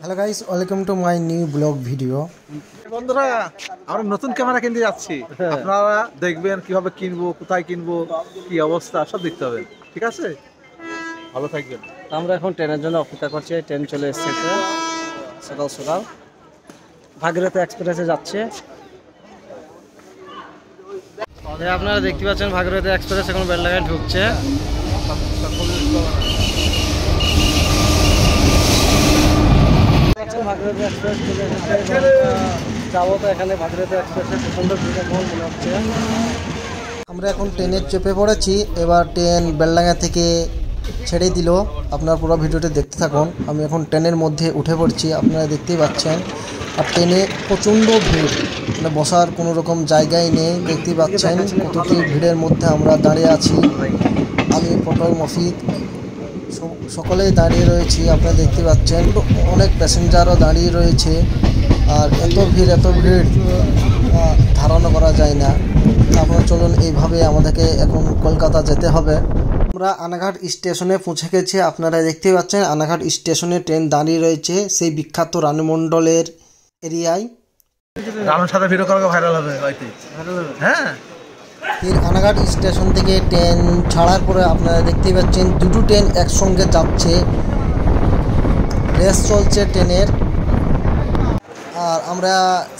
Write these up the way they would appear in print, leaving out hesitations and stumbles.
Hello guys, welcome to my new blog video. বন্ধুরা, আমরা নতুন ক্যামেরা কিনতে যাচ্ছি। আপনারা দেখবেন কিভাবে কিনবো, কোথায় কিনবো, কি অবস্থা সব দেখতে হবে। ঠিক আছে, ভালো থাকবেন। আমরা এখন ট্রেনের জন্য অপেক্ষা করছি। ট্রেন চলে এসেছে সকাল সকাল, ভাগীরথী এক্সপ্রেসে যাচ্ছে। আপনারা দেখতে পাচ্ছেন ভাগীরথী এক্সপ্রেস এখন বেলডাঙায় ঢুকছে। ভাগীরথী এক্সপ্রেস চলে এসেছে। যাবো তো এখানে ভাগীরথী এক্সপ্রেসে প্রচন্ড ভিড় মনে হচ্ছে। আমরা এখন ট্রেনে চেপে পড়েছি। এবার ট্রেন বেলডাঙা থেকে ছেড়ে দিল। আপনারা পুরো ভিডিওটি দেখতে থাকুন। আমি এখন ট্রেনের মধ্যে উঠে পড়ছি, আপনারা দেখতেই পাচ্ছেন। আর ট্রেনে প্রচণ্ড ভিড়, মানে বসার কোনো রকম জায়গাই নেই। দেখতেই পাচ্ছেন কতটি ভিড়ের মধ্যে আমরা দাঁড়িয়ে আছি। আমি পটল মফিদ সকলেই দাঁড়িয়ে রয়েছি, আপনারা দেখতে পাচ্ছেন। অনেক প্যাসেঞ্জারও দাঁড়িয়ে রয়েছে। আর এত ভিড় ধারণা করা যায় না। আপনারা চলুন, এইভাবে আমাদেরকে এখন কলকাতা যেতে হবে। আমরা আনাঘাট স্টেশনে পৌঁছে গেছি। আপনারা দেখতেই পাচ্ছেন আনাঘাট স্টেশনে ট্রেন দাঁড়িয়ে রয়েছে সেই বিখ্যাত রানীমণ্ডলের এরিয়ায়। রানুর সাথে ভিডিও করা ভাইরাল হবে। হ্যাঁ, ফির আনাঘাট স্টেশন থেকে ট্রেন ছাড়ার পরে আপনারা দেখতেই পাচ্ছেন দুটো ট্রেন একসঙ্গে যাচ্ছে, রেস চলছে ট্রেনের। আর আমরা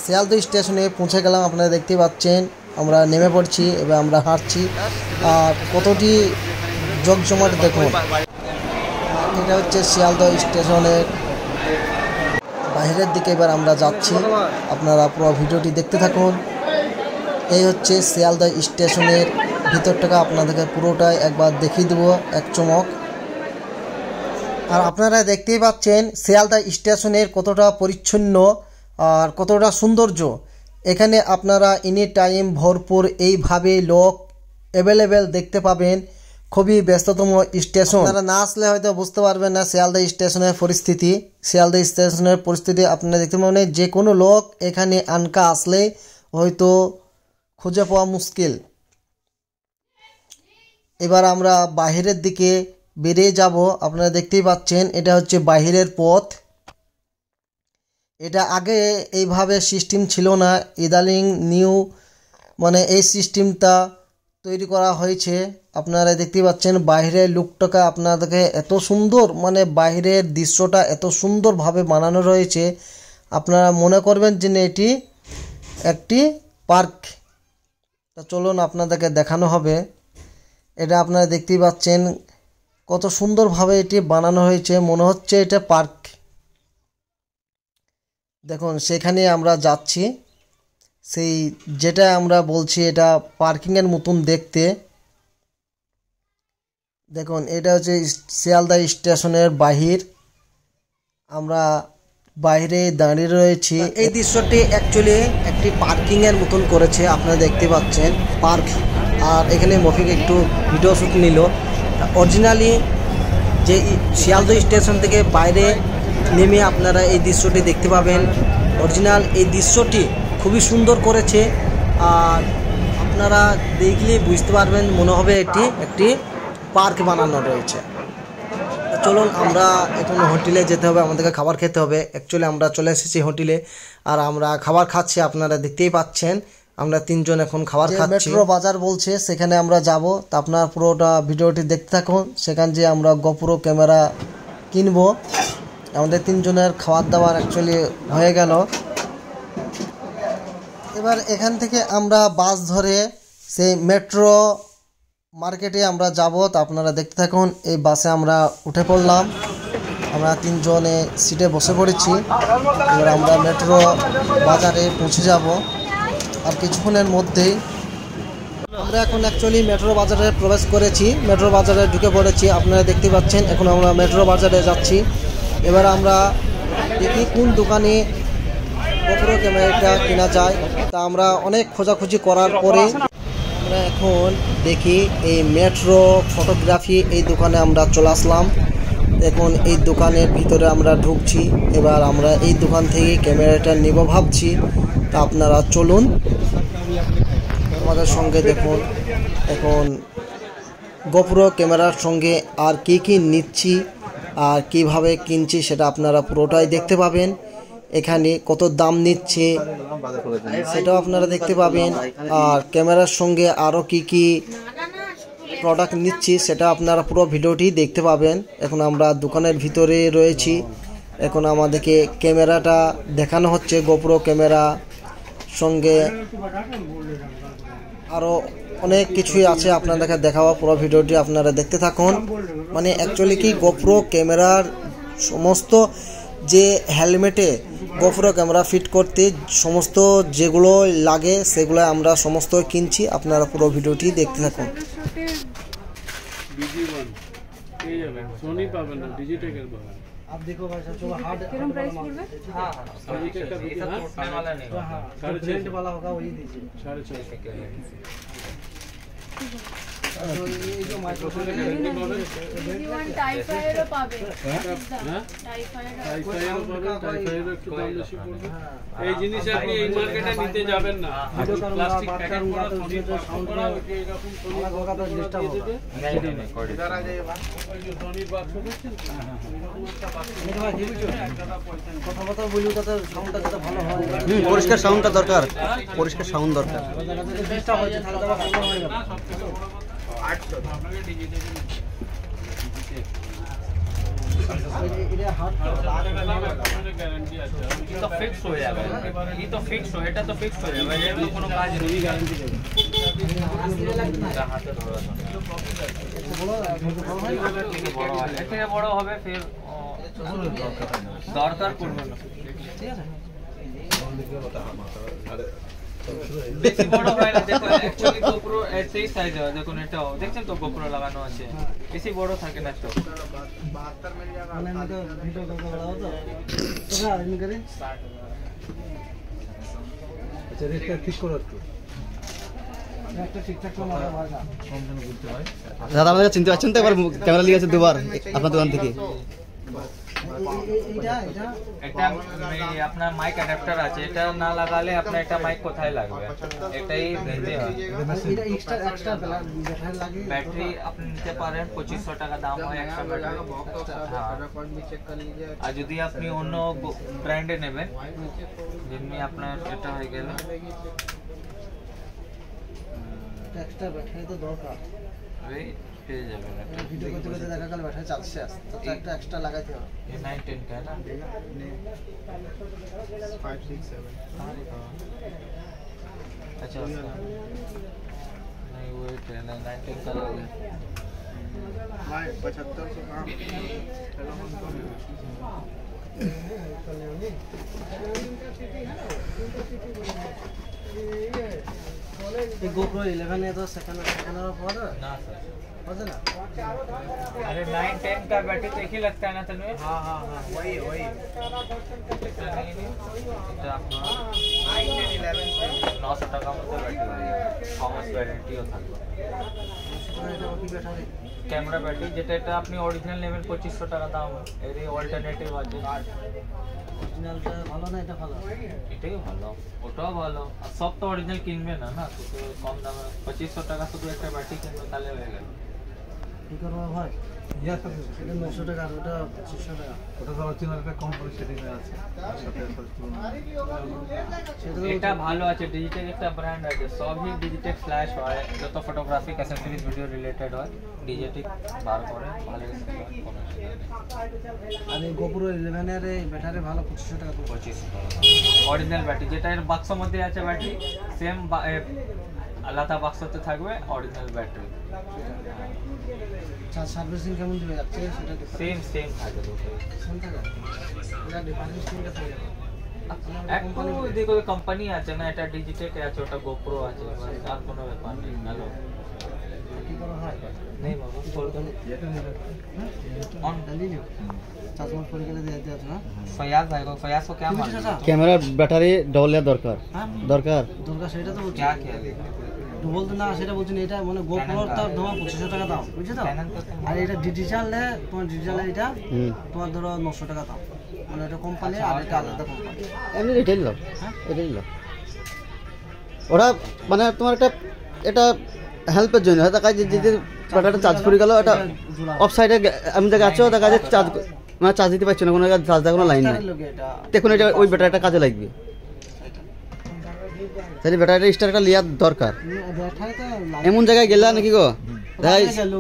শিয়ালদহ স্টেশনে পৌঁছে গেলাম। আপনারা দেখতেই পাচ্ছেন আমরা নেমে পড়ছি, এবার আমরা হাঁটছি। আর কতটি জমজমাট দেখুন। এটা হচ্ছে শিয়ালদহ স্টেশনের বাইরের দিকে। এবার আমরা যাচ্ছি, আপনারা পুরো ভিডিওটি দেখতে থাকুন। এই হচ্ছে শিয়ালদহ স্টেশনের ভিতরটাকে আপনাদেরকে পুরোটাই একবার দেখিয়ে দেবো এক চমক। আর আপনারা দেখতেই পাচ্ছেন শিয়ালদহ স্টেশনের কতটা পরিচ্ছন্ন আর কতটা সৌন্দর্য। এখানে আপনারা এনি টাইম ভরপুর এইভাবে লোক অ্যাভেলেবেল দেখতে পাবেন। খুবই ব্যস্ততম স্টেশন। আপনারা না আসলে হয়তো বুঝতে পারবেন না শিয়ালদহ স্টেশনের পরিস্থিতি। শিয়ালদহ স্টেশনের পরিস্থিতি আপনারা দেখতে পাবেন। যে কোনো লোক এখানে আনকা আসলে হয়তো খুঁজে পাওয়া মুশকিল। এবার আমরা বাহিরের দিকে বেরিয়ে যাব। আপনারা দেখতেই পাচ্ছেন এটা হচ্ছে বাহিরের পথ। এটা আগে এইভাবে সিস্টেম ছিল না, ইদানিং নিউ মানে এই সিস্টেমটা তৈরি করা হয়েছে। আপনারা দেখতেই পাচ্ছেন বাইরের লুকটাকে আপনাদেরকে এত সুন্দর, মানে বাইরের দৃশ্যটা এত সুন্দরভাবে বানানো রয়েছে, আপনারা মনে করবেন যে এটি একটি পার্ক। তা চলুন আপনাদেরকে দেখানো হবে। এটা আপনারা দেখতেই পাচ্ছেন কত সুন্দরভাবে এটি বানানো হয়েছে, মনে হচ্ছে এটা পার্ক। দেখুন সেখানে আমরা যাচ্ছি, সেই যেটা আমরা বলছি এটা পার্কিংয়ের মতন দেখতে। দেখুন এটা হচ্ছে শিয়ালদহ স্টেশনের বাহির। আমরা বাইরে দাঁড়িয়ে রয়েছি। এই দৃশ্যটি অ্যাকচুয়ালি একটি পার্কিংয়ের মতন করেছে, আপনারা দেখতে পাচ্ছেন পার্ক। আর এখানে মফিক একটু ভিডিও শ্যুট নিল। অরিজিনালি যে শিয়ালদহ স্টেশন থেকে বাইরে নেমে আপনারা এই দৃশ্যটি দেখতে পাবেন। অরিজিনাল এই দৃশ্যটি খুবই সুন্দর করেছে। আর আপনারা দেখলে বুঝতে পারবেন, মনে হবে এটি একটি পার্ক বানানো রয়েছে। চলুন আমরা এখন হোটেলে যেতে হবে, আমাদেরকে খাবার খেতে হবে। অ্যাকচুয়ালি আমরা চলে এসেছি হোটেলে আর আমরা খাবার খাচ্ছি। আপনারা দেখতেই পাচ্ছেন আমরা তিনজন এখন খাবার খাচ্ছি। মেট্রো বাজার বলছে সেখানে আমরা যাব। তা আপনার পুরোটা ভিডিওটি দেখতে থাকুন। সেখানে যে আমরা গোপ্রো ক্যামেরা কিনবো। আমাদের তিনজনের খাবার দাবার অ্যাকচুয়ালি হয়ে গেল। এবার এখান থেকে আমরা বাস ধরে সেই মেট্রো মার্কেটে আমরা যাব। তা আপনারা দেখতে থাকুন। এই বাসে আমরা উঠে পড়লাম। আমরা তিনজনে সিটে বসে পড়েছি। এবার আমরা মেট্রো বাজারে পৌঁছে যাব আর কিছুক্ষণের মধ্যেই। আমরা এখন অ্যাকচুয়ালি মেট্রো বাজারে প্রবেশ করেছি, মেট্রো বাজারে ঢুকে পড়েছি। আপনারা দেখতে পাচ্ছেন এখন আমরা মেট্রো বাজারে যাচ্ছি। এবার আমরা দেখি কোন দোকানে গোপ্রো ক্যামেরাটা কেনা যায়। তা আমরা অনেক খোঁজাখুঁজি করার পরে আমরা এখন দেখি এই মেট্রো ফটোগ্রাফি এই দোকানে আমরা চলে আসলাম। এখন এই দোকানের ভিতরে আমরা ঢুকছি। এবার আমরা এই দোকান থেকে ক্যামেরাটা নেব ভাবছি। তা আপনারা চলুন আমাদের সঙ্গে। দেখুন এখন গোপ্রো ক্যামেরার সঙ্গে আর কি কি নিচ্ছি আর কিভাবে কিনছি সেটা আপনারা পুরোটাই দেখতে পাবেন। এখানে কত দাম নিচ্ছে সেটাও আপনারা দেখতে পাবেন, আর ক্যামেরার সঙ্গে আরও কি কি প্রোডাক্ট নিচ্ছি সেটা আপনারা পুরো ভিডিওটি দেখতে পাবেন। এখন আমরা দোকানের ভিতরে রয়েছি, এখন আমাদেরকে ক্যামেরাটা দেখানো হচ্ছে, গোপ্রো ক্যামেরা সঙ্গে আরও অনেক কিছুই আছে আপনাদেরকে দেখাবো। পুরো ভিডিওটি আপনারা দেখতে থাকুন। মানে অ্যাকচুয়ালি কি গোপ্রো ক্যামেরার সমস্ত যে হেলমেটে গোপ্রো ক্যামেরা ফিট করতে সমস্ত যেগুলো লাগে সেগুলো আমরা সমস্ত কিনছি, আপনারা পুরো ভিডিওটি দেখতে থাকুন। आप देखो भाई साहब, चलो हार्ड कितना प्राइस पड़ेगा? हां हां ये का ये सब टूटने वाला नहीं होगा, ब्रांड वाला होगा वही दीजिए 4.5। तो ये जो माइक्रोफोन है টাইফায়ারও পাবে, হ্যাঁ টাইফায়ারও পাবে, টাইফায়ারও একটু দাম বেশি পড়বে। এই জিনিস আপনি এই মার্কেটে নিতে যাবেন না, প্লাস্টিক প্যাকেট করা সাউন্ড করা এরকম अलग होगा तो डिस्टर्ब होगा। नहीं इधर आ जाइए भाई, जो सोनी बॉक्स দেখছেন, এটা ভাই দিবি কথা কথা বলি, কথা সাউন্ডটা যাতে ভালো হয়, পরিষ্কার সাউন্ডটা দরকার, পরিষ্কার সাউন্ড দরকার। ডিস্টার্ব হচ্ছে তাহলে আবার প্রবলেম হয়ে যাবে। 800 আপনাকে ডিজিটাল तो फिक्स हो जाएगा, ये तो फिक्स हो, এটা তো ফিক্স হয়ে যাবে, এর কোনো কাজ নেই, গ্যারান্টি দেবে। হাতে ধরো বড় হয়, এটা বড় হবে ফির দরকার পড়বে না, ঠিক আছে। বেশি বড় হয় না, দেখো অ্যাকচুয়ালি গোপ্রো ऐसे ही সাইজ হয়, দেখুন এটাও দেখছেন তো গোপ্রো লাগানো আছে, বেশি বড় থাকে না তো। 72 মিল जाएगा, মানে তো ভিডিও কল করা হতো তো না আমি করে আচ্ছা রেটটা ঠিক করো একটু, একটা ঠিকঠাক করে মারা ভাগা কম যেন বলতে হয়। দাদা আমাদের চিন্তা পাচ্ছেন তো, একবার ক্যামেরা নিয়ে আছে দুবার আপনার দোকান থেকে। এটা আপনার মাইক অ্যাডাপ্টার আছে, এটা না লাগালে আপনার এটা মাইক কোথায় লাগবে, এটাই দিতে হয়। এটা এক্সট্রা এক্সট্রা ব্যাটারি লাগে, ব্যাটারি আপনি নিতে পারেন 2500 টাকা দাম হয় একটা ব্যাটারি। আর যদি আপনি অন্য ব্র্যান্ডে নেবেন, যেমনি আপনার এটা হয়ে গেল এক্সট্রা ব্যাটারি তো দরকার, পেয়ে যাবেন। একটা ভিডিও করতে করতে দেখা গেল ব্যাটারি চার্জ শেষ, তো একটা এক্সট্রা লাগাতে হবে। ये 910 का है ना, 5 6 7 अच्छा नहीं वो 910 का लगे भाई 7500 का ये GoPro 11 है तो सेकंड ऑफ ना सर ना। अरे 910 का बैटरी तो एक ही लगता है ना तन्वीर? हाँ हाँ हाँ वही वही 900 টাকা মতো ব্যাটারি, কমার্স ওয়ারেন্টি ও থাকবে। ক্যামেরা ব্যাটারি যেটা এটা আপনি অরিজিনাল নেবেন 2500 টাকা দাম, এর অল্টারনেটিভ আছে। অরিজিনালটা ভালো না এটা ভালো? এটাই ভালো, ওটাও ভালো, আর সব তো অরিজিনাল কিনবে না না, তো কম দামে 2500 টাকা শুধু একটা ব্যাটারি কিনবে তাহলে হয়ে গেল। কি করবো ভাই, এটা 900 টাকা, ওটা 2500 টাকা, ওটা তো অরিজিনালটা কম করে সেটিং আছে। এটা ভালো আছে, ডিজিটেক একটা ব্র্যান্ড আছে, সবই ডিজিটেক ফ্ল্যাশ হয়, যত ফটোগ্রাফিক অ্যাসেসরিজ ভিডিও রিলেটেড হয় ডিজিটেক বার করে ভালো। আর এই GoPro 11 এর ব্যাটারি ভালো 2500 টাকা, 2500 টাকা অরিজিনাল ব্যাটারি, যেটা এর বাক্সের মধ্যে আছে ব্যাটারি সেম আলাদা বাক্সতে থাকবে অরিজিনাল ব্যাটারি। সার্ভিসিং কেমন দিবে যাচ্ছে সেটা সেম থাকে, দুটো সেম থাকে, এটা ডিফারেন্স কোনটা থাকে? একটু দেখো কোম্পানি আছে না, এটা ডিজিটেক আছে, ওটা GoPro আছে, আর কোনো ব্যাপার নেই। হ্যালো কি করা হয় नहीं बाबू कॉल कर ये ऑन कर लीजिए, चार्ज फोन के लिए दे देते हैं। फयाज भाई को, फयाज को क्या मालूम, कैमरा बैटरी डबल या दरकार दरकार সেটা তো क्या ডবল না সেটা বলছেন, এটা মানে GoPro তার দাম 2500 টাকা দাম, বুঝছো তো? আর এটা ডিজিটালে তোমার ডিজিটালে এটা তোমার ধরো 900 টাকা দাম, মানে এটা কোম্পানি আর এটা আলাদা কোম্পানি। এমনি রিটেল দাম, হ্যাঁ রিটেল দাম ওরা, মানে তোমার একটা এটা হেল্পের জন্য হয়তো কাজ যদি ব্যাটারিটা চার্জ পড়ে গেল, এটা অফ সাইডে আমি দেখা যাচ্ছে দেখা যাচ্ছে চার্জ মানে চার্জ দিতে পারছি না, কোনো চার্জ দেওয়ার কোনো লাইন নেই। দেখুন এটা ওই ব্যাটারিটা কাজে লাগবে, তাহলে ব্যাটারিটা স্টার্টটা নেওয়ার দরকার। এমন জায়গায় গেলে নাকি গো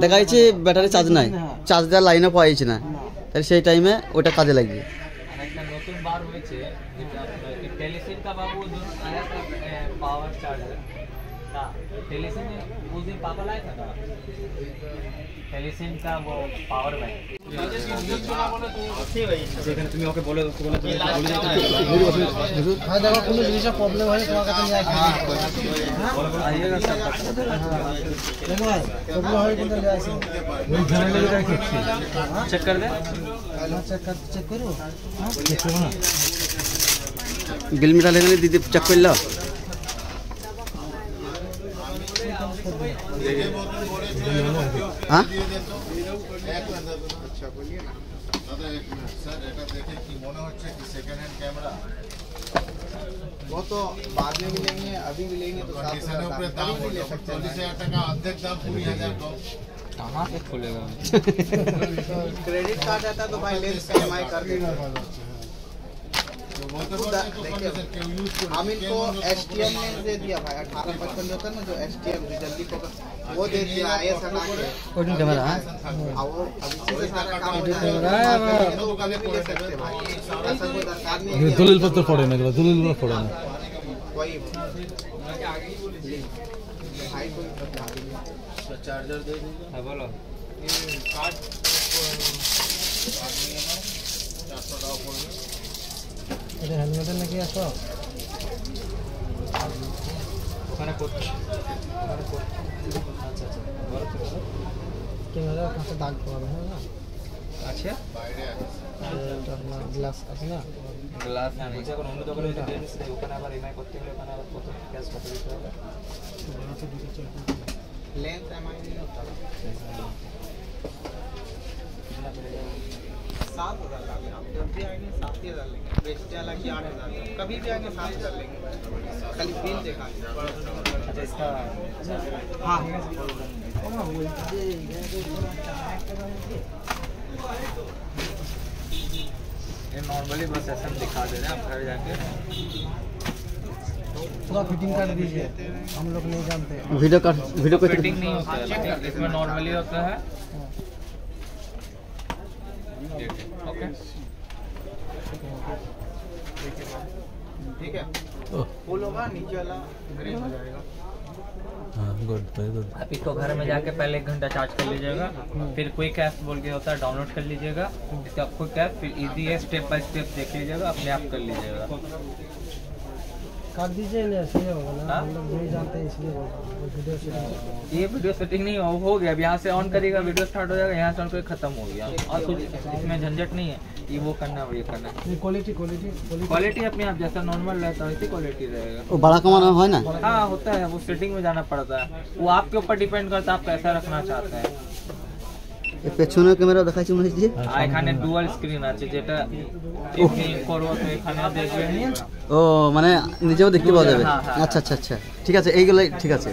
দেখা যাচ্ছে ব্যাটারি চার্জ নাই, চার্জ দেওয়ার লাইনও পাওয়া যাচ্ছে না, তাহলে সেই টাইমে ওটা কাজে লাগবে। নতুন বার হয়েছে যেটা টেলিসিন का बाबू जो आया था पावर चार्जर ना, टेलिसিন में उस दिन पापा लाया था ना टेलिসিন का वो पावर बैंक। যেখানে তুমি ওকে বলে বলে হ্যাঁ দেখো কোনো জিনিসের প্রবলেম হয় তোমার কাছে নিয়ে আসবে, आइएगा सब প্রবলেম হয় কিন্তু নিয়ে আসবে। ওই ঝামেলাটা দেখছি, चेक कर दे। চেক করো, চেক করো না। বিল মিটার লেগে দিদি চেক করলো। হ্যাঁ वो तो बाद में भी लेंगे, अभी भी लेंगे तो 7,000 दाम भी ले सकते हैं। 40,000 टका अध्यक्ष दाम 20,000 का कहाँ से खुलेगा? क्रेडिट कार्ड रहता तो भाई लेंस का EMI कर देंगे। देखिए हम इनको STM लेंस दे दिया भाई, 1855 जो होता है ना जो STM जो जल्दी फोकस वो दे दिया IS हटा के। ওই कैमरा है वो अब इसी से सारा काम हो जाएगा, तो कभी भी ले सकते हैं भाई, ऐसा कोई दरकार नहीं है। দলিল পত্র পড়ে না, এগুলো দলিল পড়ে না। कोई भाई कोई चार्जर दे दीजिए। हाँ बोलो। এটা হেলমেটের নাকি আসো ওখানে করছি। আচ্ছা আচ্ছা বলো তো বলো। ক্যামেরা কাছে দাগ পড়াবে না, আচ্ছা এটা আপনার গ্লাস আছে না, গ্লাস না নিচে কোনো অন্য দোকানে যদি লেন্স নেই ওখানে আবার EMI করতে গেলে ওখানে আবার কত ক্যাশ কত দিতে হবে? लेंस EMI नहीं होता, 7,000 लागे आप जब भी आएंगे 7,000 लेंगे, बेचते हालांकि 8,000, कभी भी आएंगे 7,000 लेंगे, खाली बिल दिखा दीजिए। अच्छा इसका हाँ ये नॉर्मली बस ऐसा दिखा दे रहे हैं, आप घर जाके पूरा फिटिंग कर दीजिए, हम लोग नहीं जानते। वीडियो को फिटिंग नहीं होता है, लेकिन इसमें नॉर्मली होता है। ओके ठीक है, फुल होगा नीचे वाला ग्रीन हो जाएगा। हाँ गुड, वेरी गुड। आप इसको घर में जाके पहले 1 घंटा चार्ज कर लीजिएगा, फिर क्विक ऐप बोल के होता है डाउनलोड कर लीजिएगा, इसका क्विक ऐप फिर इजी है, स्टेप बाय स्टेप देख लीजिएगा, अपने आप कर लीजिएगा। कर दीजिए ना, ऐसे होगा ना, हम लोग नहीं जानते इसलिए बोल रहा हूँ। वीडियो से ये वीडियो सेटिंग नहीं हो गया, अब यहाँ से ऑन करेगा वीडियो स्टार्ट हो जाएगा, यहाँ से ऑन करके खत्म हो गया, और कुछ इसमें झंझट नहीं है, ये वो करना है वो ये करना है। क्वालिटी अपने आप जैसा नॉर्मल रहता है वैसी क्वालिटी रहेगा। वो बड़ा कमाना है ना, हाँ होता है, वो सेटिंग में जाना पड़ता है, वो आपके ऊपर डिपेंड करता है आप कैसा रखना चाहते हैं। পেছনের ক্যামেরা দেখাচ্ছি মনে হচ্ছে। এখানে ডুয়াল স্ক্রিন আছে, যেটা করবো তো এখানে দেখবেন। ও মানে নিজেও দেখতে পাওয়া যাবে। আচ্ছা আচ্ছা আচ্ছা ঠিক আছে, এইগুলো ঠিক আছে।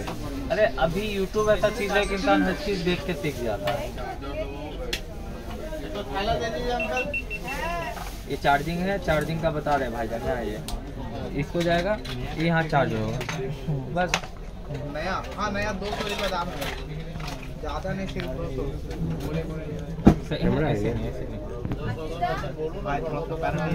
अरे अभी यूट्यूब ऐसा चीज है कि इंसान हर चीज देख के सीख जाता है। ये चार्जिंग है, चार्जिंग का बता रहे भाईजान है, ये इसको जाएगा, ये यहाँ चार्ज होगा बस। नया हाँ नया 200 रुपये दाम है, ज़्यादा नहीं, सिर्फ 200। ऐसे नहीं, ऐसे नहीं। भाई थोड़ा तो पैर नहीं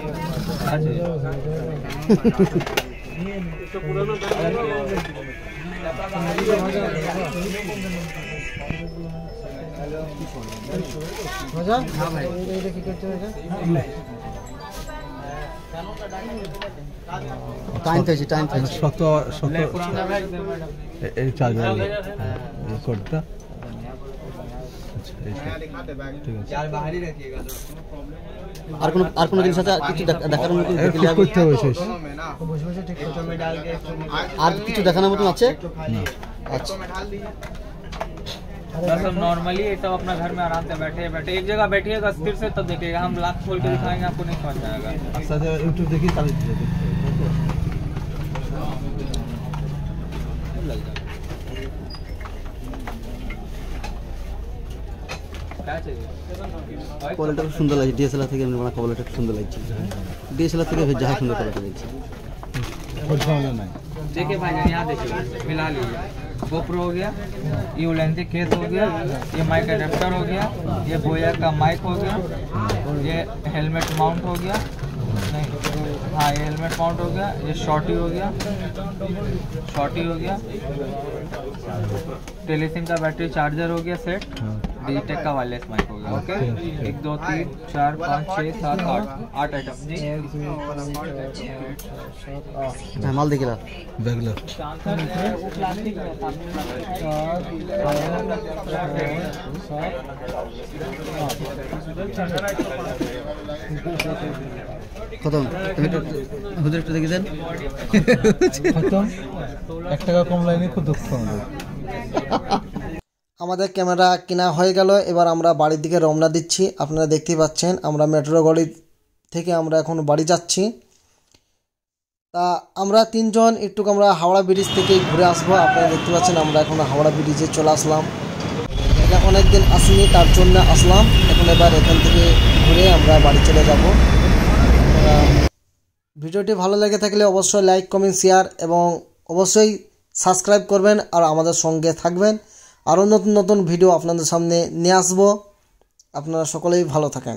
मजा हाँ भाई ये কি করতে হবে টাইম তো টাইম তো শক্ত শক্ত এই চার্জার এই কোডটা नया दिखाते बैग, ঠিক আছে। यार बाहर ही रखिएगा तो আর কোনো জিনিস আছে কিছু দেখার মতো একটু করতে হবে শেষ। दोनों में ना বসে বসে ঠিক एक में डाल के আর কিছু দেখানোর মতো আছে? अच्छा में ढाल दीजिए। बस हम नॉर्मली ये सब अपना घर में आराम से बैठे एक जगह बैठिएगा स्थिर से, तब देखिएगा, हम लाख खोल के दिखाएंगे आपको नहीं समझ आएगा। আচ্ছা ইউটিউব দেখি চালিয়ে দিতে क्या चाहिए কোয়ালিটি খুব সুন্দর লাগছে, ডিএসএলআর থেকে এমনি বানা কোয়ালিটি খুব সুন্দর লাগছে, ডিএসএলআর থেকে যা সুন্দর কোয়ালিটি লাগছে। देखिए भाई यहाँ देखिए मिला लीजिए, गोप्रो हो गया, ये ओलेंटिक केस हो गया, ये माइक अडेप्टर हो गया, ये बोया का माइक हो गया, ये हेलमेट माउंट हो गया, नहीं हाँ ये हेलमेट माउंट हो गया, ये शॉर्टी हो गया, टेलीसिम का बैटरी चार्जर हो गया सेट, डिजिटेक का वायरलेस माइक हो गया। ओके 1 2 3 4 5 6 7 8 आइटम जी। হ্যাঁ মাল দেখিলা चांसर है वो प्लास्टिक में খতম, হুজুর একটু দেখে দেন। খতম, 1 টাকা কম লাইনে খুব দুঃখ আমাদের। আমাদের ক্যামেরা কেনা হয়ে গেল, এবার আমরা বাড়ির দিকে রওনা দিচ্ছি। আপনারা দেখতেই পাচ্ছেন আমরা মেট্রো গাড়ি থেকে আমরা এখন বাড়ি যাচ্ছি। তা আমরা তিনজন একটু আমরা হাওড়া ব্রিজ থেকে ঘুরে আসবো। আপনারা দেখতে পাচ্ছেন আমরা এখন হাওড়া ব্রিজে চলে আসলাম, এটা অনেকদিন আসিনি তার জন্য আসলাম। এখন এবার এখান থেকে ঘুরে আমরা বাড়ি চলে যাব। ভিডিওটি ভালো লেগে থাকলে অবশ্যই লাইক কমেন্ট শেয়ার এবং অবশ্যই সাবস্ক্রাইব করবেন আর আমাদের সঙ্গে থাকবেন। আরও নতুন নতুন ভিডিও আপনাদের সামনে নিয়ে আসবো। আপনারা সকলেই ভালো থাকেন।